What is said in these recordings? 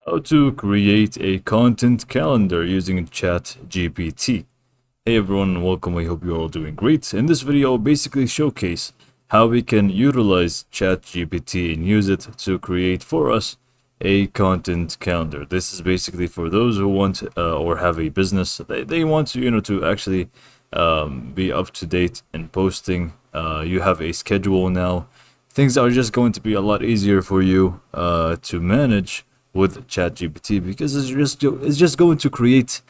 How to create a content calendar using ChatGPT. Hey everyone, welcome. I hope you're all doing great. In this video, I'll basically showcase how we can utilize ChatGPT and use it to create for us a content calendar. This is basically for those who want or have a business. They want to, to actually be up to date in posting. You have a schedule now. Things are just going to be a lot easier for you to manage with ChatGPT because it's just going to create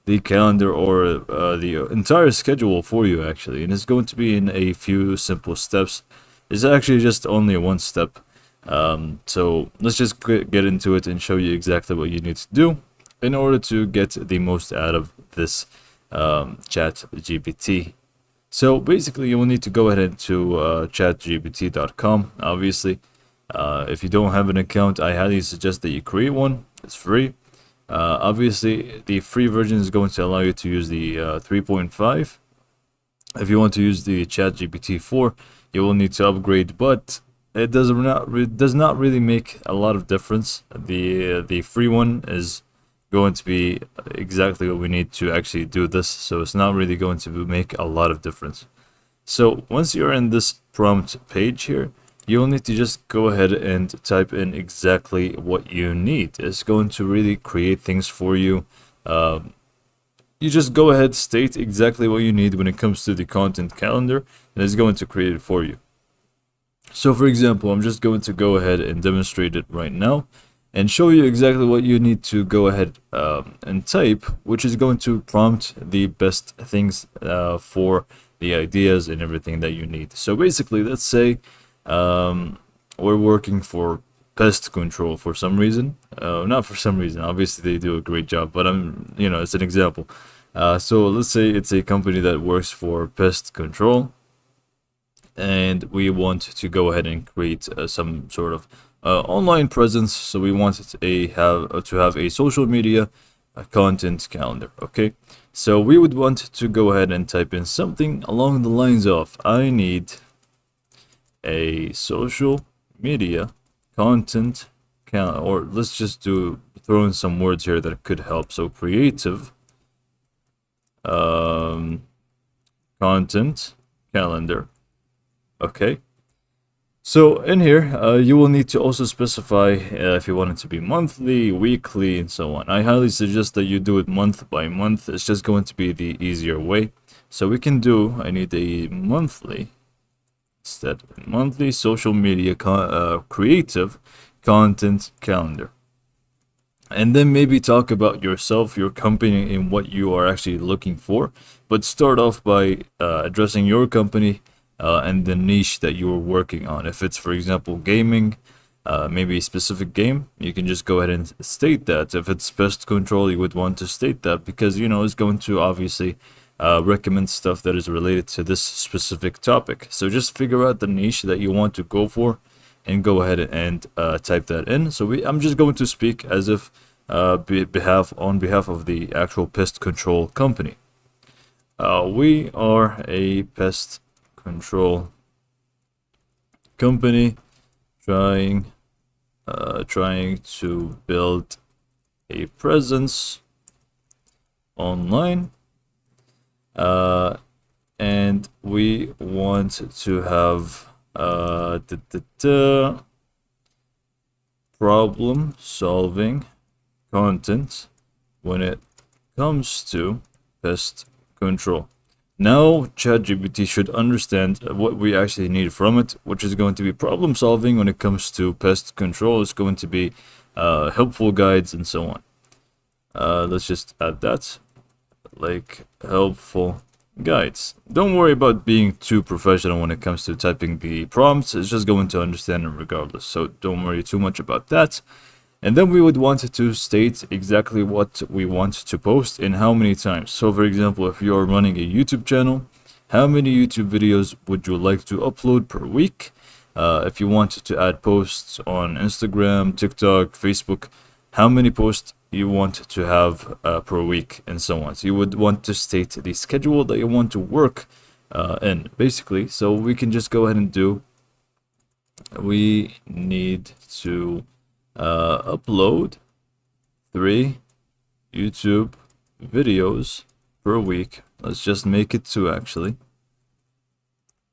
the calendar or the entire schedule for you actually, and it's going to be in a few simple steps. It's actually just only one step. So let's just get into it and show you exactly what you need to do in order to get the most out of this ChatGPT. So basically, you will need to go ahead to chatgpt.com, obviously. If you don't have an account, I highly suggest that you create one. It's free. Obviously, the free version is going to allow you to use the 3.5. If you want to use the ChatGPT 4, you will need to upgrade, but it does not really make a lot of difference. The free one is going to be exactly what we need to actually do this, so it's not really going to make a lot of difference. So once you're in this prompt page here, you'll need to just go ahead and type in exactly what you need. It's going to really create things for you. You just go ahead, state exactly what you need when it comes to the content calendar, and it's going to create it for you. So for example, I'm just going to go ahead and demonstrate it right now and show you exactly what you need to go ahead and type, which is going to prompt the best things for the ideas and everything that you need. So basically, let's say we're working for pest control for some reason. Not for some reason, obviously they do a great job, but it's an example. So let's say it's a company that works for pest control, and we want to go ahead and create some sort of online presence. So we want to have a social media content calendar. Okay, so we would want to go ahead and type in something along the lines of, I need a social media content calendar, or let's just throw in some words here that could help. So creative content calendar. Okay, so in here, you will need to also specify if you want it to be monthly, weekly, and so on. I highly suggest that you do it month by month. It's just going to be the easier way. So we can do, I need a monthly, instead, monthly social media creative content calendar. And then maybe talk about yourself, your company, and what you are actually looking for. But start off by addressing your company and the niche that you are working on. If it's, for example, gaming, maybe a specific game, you can just go ahead and state that. If it's pest control, you would want to state that because, it's going to obviously recommend stuff that is related to this specific topic. So just figure out the niche that you want to go for and go ahead and type that in. So I'm just going to speak as if on behalf of the actual pest control company. We are a pest control company trying to build a presence online, and we want to have problem solving content when it comes to pest control. Now ChatGPT should understand what we actually need from it, which is going to be problem solving when it comes to pest control. It's going to be helpful guides and so on. Let's just add that, like helpful guides. Don't worry about being too professional when it comes to typing the prompts. It's just going to understand it regardless. So don't worry too much about that. And then we would want to state exactly what we want to post and how many times. So for example, if you're running a YouTube channel, how many YouTube videos would you like to upload per week? If you want to add posts on Instagram, TikTok, Facebook, how many posts you want to have per week, and so on. So you would want to state the schedule that you want to work in, basically. So we can just go ahead and do, we need to upload 3 YouTube videos per week. Let's just make it 2 actually.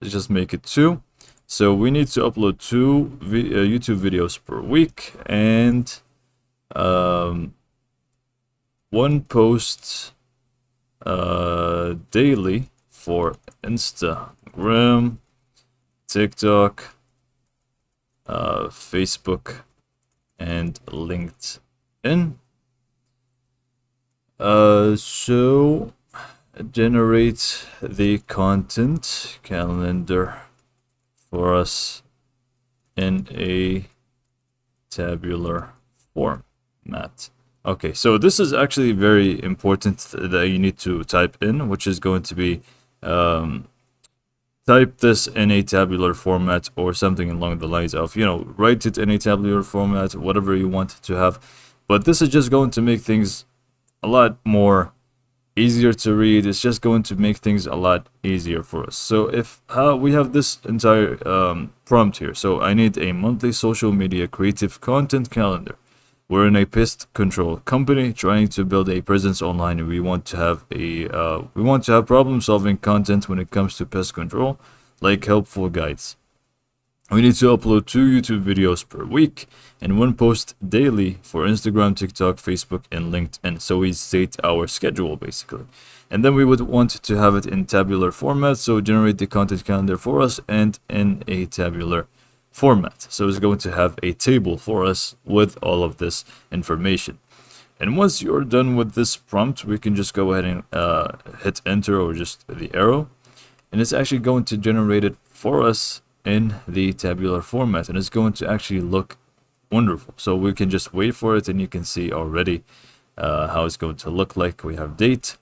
Let's just make it 2. So we need to upload 2 YouTube videos per week and 1 post daily for Instagram, TikTok, Facebook, and LinkedIn. So generate the content calendar for us in a tabular format. Okay, so this is actually very important that you need to type in, which is going to be type this in a tabular format or something along the lines of, write it in a tabular format, whatever you want to have. But this is just going to make things a lot more easier to read. It's just going to make things a lot easier for us. So if we have this entire prompt here. So I need a monthly social media creative content calendar. We're in a pest control company trying to build a presence online, and we want to have problem-solving content when it comes to pest control, like helpful guides. We need to upload 2 YouTube videos per week and 1 post daily for Instagram, TikTok, Facebook, and LinkedIn. So we state our schedule basically. And then we would want to have it in tabular format. So generate the content calendar for us and in a tabular format. So it's going to have a table for us with all of this information. And once you're done with this prompt, we can just go ahead and hit enter or just the arrow. And it's actually going to generate it for us in the tabular format, and it's going to actually look wonderful. So we can just wait for it, and you can see already how it's going to look like. We have date,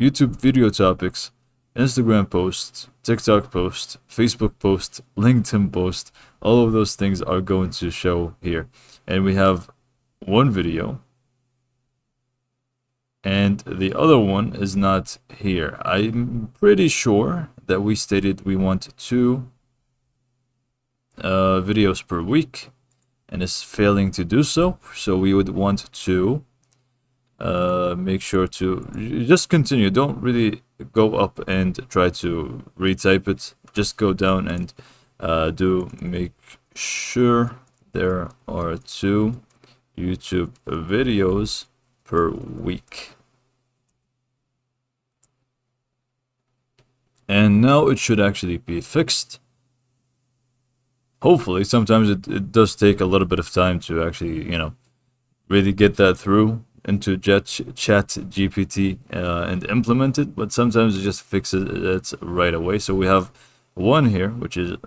YouTube video topics, Instagram posts, TikTok post, Facebook post, LinkedIn post. All of those things are going to show here. And we have 1 video, and the other one is not here. I'm pretty sure that we stated we want 2 videos per week, and it's failing to do so. So we would want to make sure to just continue. Don't really go up and try to retype it. Just go down and make sure there are 2 YouTube videos per week. And now it should actually be fixed. Hopefully. Sometimes it does take a little bit of time to actually, really get that through into ChatGPT and implement it, but sometimes it just fixes it right away. So we have 1 here, which is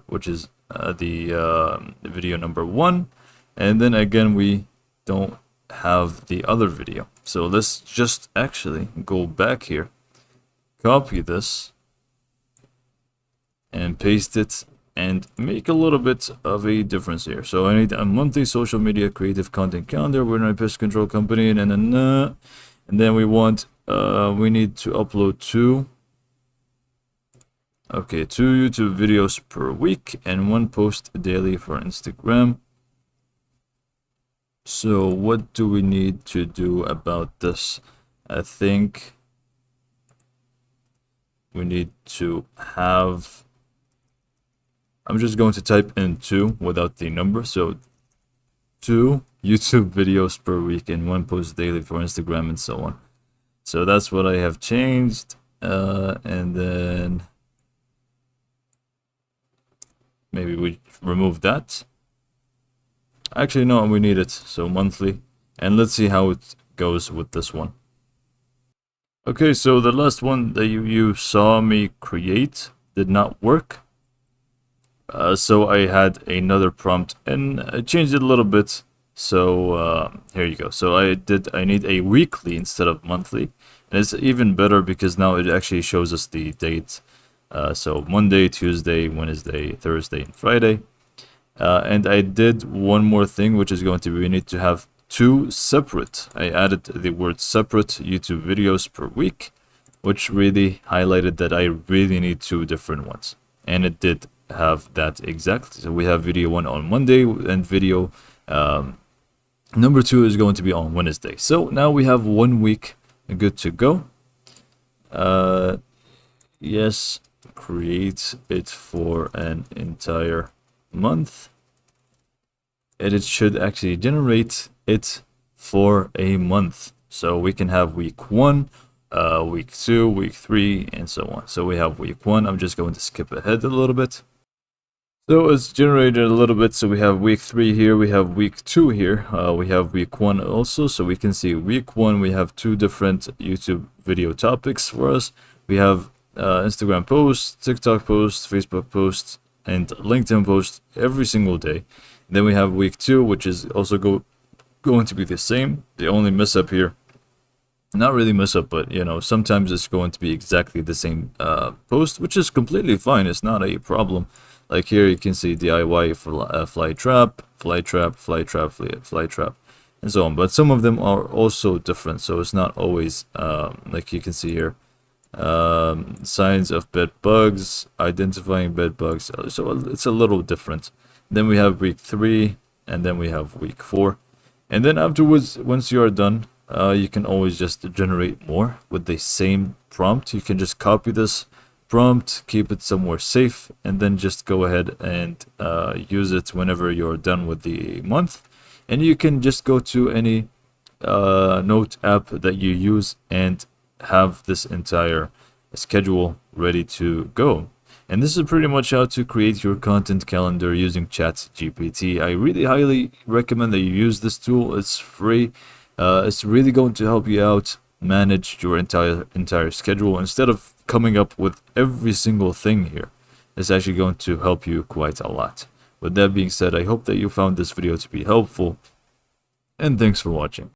the video number 1, and then again we don't have the other video. So let's just actually go back here, copy this, and paste it, and make a little bit of a difference here. So I need a monthly social media creative content calendar. We're in a pest control company, and then we want we need to upload 2 YouTube videos per week and 1 post daily for Instagram. So what do we need to do about this? I think we need to have, I'm just going to type in 2 without the number. So 2 YouTube videos per week and 1 post daily for Instagram, and so on. So that's what I have changed. And then maybe we remove that. Actually, no, we need it. So monthly. And let's see how it goes with this one. Okay, so the last one that you saw me create did not work. So I had another prompt and I changed it a little bit. So here you go. So I need a weekly instead of monthly, and it's even better because now it actually shows us the dates. So Monday, Tuesday, Wednesday, Thursday, and Friday. And I did one more thing, which is going to be we need to have 2 separate. I added the word separate YouTube videos per week, which really highlighted that I really need 2 different ones, and it did have that exactly. So we have video 1 on Monday and video Number 2 is going to be on Wednesday. So now we have 1 week good to go. Yes, create it for an entire month. And it should actually generate it for a month. So we can have week 1, week 2, week 3, and so on. So we have week 1. I'm just going to skip ahead a little bit. So it's generated a little bit. So we have week 3 here, we have week 2 here, we have week 1 also. So we can see week 1, we have 2 different YouTube video topics for us. We have Instagram posts, TikTok posts, Facebook posts, and LinkedIn posts every single day. Then we have week 2, which is also going to be the same. The only mess up here, not really mess up, but sometimes it's going to be exactly the same post, which is completely fine. It's not a problem. Like here you can see DIY fly trap, fly trap, fly trap, fly trap, and so on. But some of them are also different, so it's not always like you can see here. Signs of bed bugs, identifying bed bugs, so it's a little different. Then we have week 3, and then we have week 4, and then afterwards, once you are done, you can always just generate more with the same prompt. You can just copy this prompt, keep it somewhere safe, and then just go ahead and use it whenever you're done with the month. And you can just go to any note app that you use and have this entire schedule ready to go. And this is pretty much how to create your content calendar using ChatGPT. I really highly recommend that you use this tool. It's free. It's really going to help you out manage your entire schedule instead of coming up with every single thing here. It's actually going to help you quite a lot. With that being said, I hope that you found this video to be helpful, and thanks for watching.